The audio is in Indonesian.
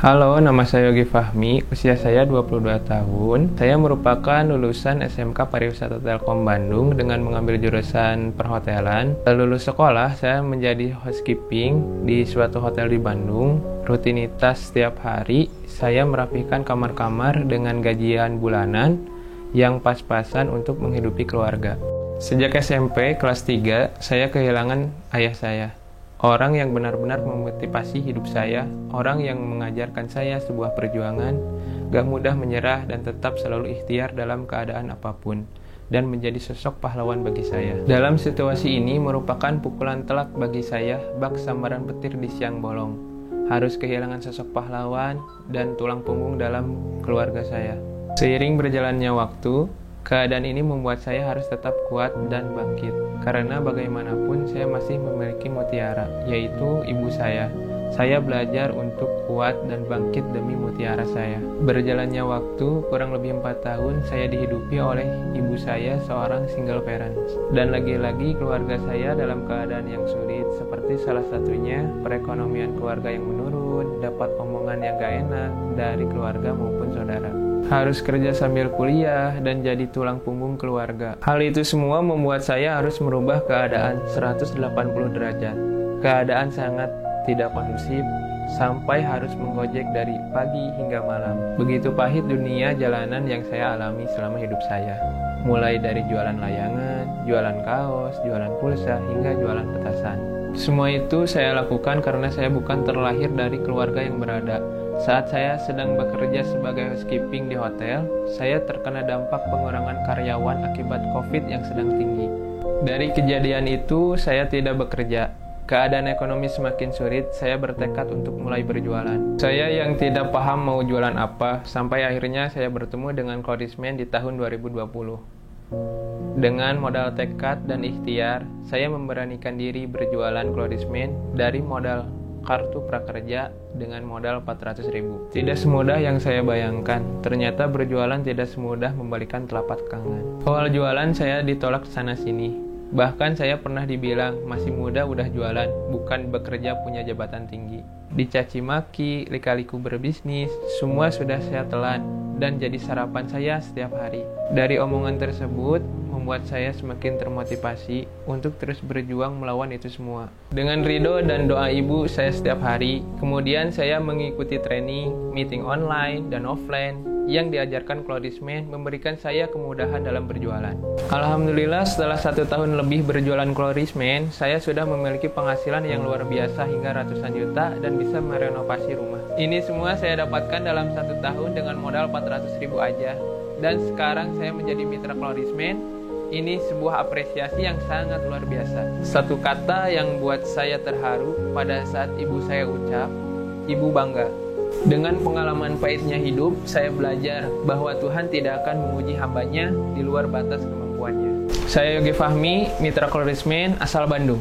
Halo, nama saya Yogi Fahmi, usia saya 22 tahun. Saya merupakan lulusan SMK Pariwisata Telkom Bandung dengan mengambil jurusan perhotelan. Lulus sekolah, saya menjadi housekeeping di suatu hotel di Bandung. Rutinitas setiap hari, saya merapikan kamar-kamar dengan gajian bulanan yang pas-pasan untuk menghidupi keluarga. Sejak SMP kelas 3, saya kehilangan ayah saya. Orang yang benar-benar memotivasi hidup saya, orang yang mengajarkan saya sebuah perjuangan, gak mudah menyerah dan tetap selalu ikhtiar dalam keadaan apapun, dan menjadi sosok pahlawan bagi saya. Dalam situasi ini merupakan pukulan telak bagi saya, bak sambaran petir di siang bolong. Harus kehilangan sosok pahlawan dan tulang punggung dalam keluarga saya. Seiring berjalannya waktu, keadaan ini membuat saya harus tetap kuat dan bangkit, karena bagaimanapun saya masih memiliki mutiara, yaitu ibu saya. Saya belajar untuk kuat dan bangkit demi mutiara saya. Berjalannya waktu, kurang lebih 4 tahun, saya dihidupi oleh ibu saya, seorang single parents. Dan lagi-lagi keluarga saya dalam keadaan yang sulit, seperti salah satunya perekonomian keluarga yang menurun, dapat omongan yang gak enak dari keluarga maupun saudara. Harus kerja sambil kuliah dan jadi tulang punggung keluarga. Hal itu semua membuat saya harus merubah keadaan 180 derajat. Keadaan sangat tidak kondusif, sampai harus menggojek dari pagi hingga malam. Begitu pahit dunia jalanan yang saya alami selama hidup saya. Mulai dari jualan layangan, jualan kaos, jualan pulsa, hingga jualan petasan. Semua itu saya lakukan karena saya bukan terlahir dari keluarga yang berada. Saat saya sedang bekerja sebagai housekeeping di hotel, saya terkena dampak pengurangan karyawan akibat COVID yang sedang tinggi. Dari kejadian itu, saya tidak bekerja. Keadaan ekonomi semakin sulit, saya bertekad untuk mulai berjualan. Saya yang tidak paham mau jualan apa, sampai akhirnya saya bertemu dengan Cloudisman di tahun 2020. Dengan modal tekad dan ikhtiar, saya memberanikan diri berjualan Cloudisman dari modal kartu prakerja dengan modal 400.000. Tidak semudah yang saya bayangkan. Ternyata berjualan tidak semudah membalikan telapak tangan. Awal jualan saya ditolak sana sini. Bahkan saya pernah dibilang masih muda udah jualan, bukan bekerja punya jabatan tinggi. Dicaci maki, lika-liku berbisnis, semua sudah saya telan dan jadi sarapan saya setiap hari. Dari omongan tersebut membuat saya semakin termotivasi untuk terus berjuang melawan itu semua. Dengan ridho dan doa ibu saya setiap hari, kemudian saya mengikuti training, meeting online dan offline yang diajarkan Cloudisman, memberikan saya kemudahan dalam berjualan. Alhamdulillah, setelah 1 tahun lebih berjualan Cloudisman, saya sudah memiliki penghasilan yang luar biasa hingga ratusan juta dan bisa merenovasi rumah. Ini semua saya dapatkan dalam 1 tahun dengan modal 400.000 aja. Dan sekarang saya menjadi mitra Cloudisman. Ini sebuah apresiasi yang sangat luar biasa. Satu kata yang buat saya terharu pada saat ibu saya ucap, ibu bangga. Dengan pengalaman pahitnya hidup, saya belajar bahwa Tuhan tidak akan menguji hambanya di luar batas kemampuannya. Saya Yogi Fahmi, mitra Cloudisman asal Bandung.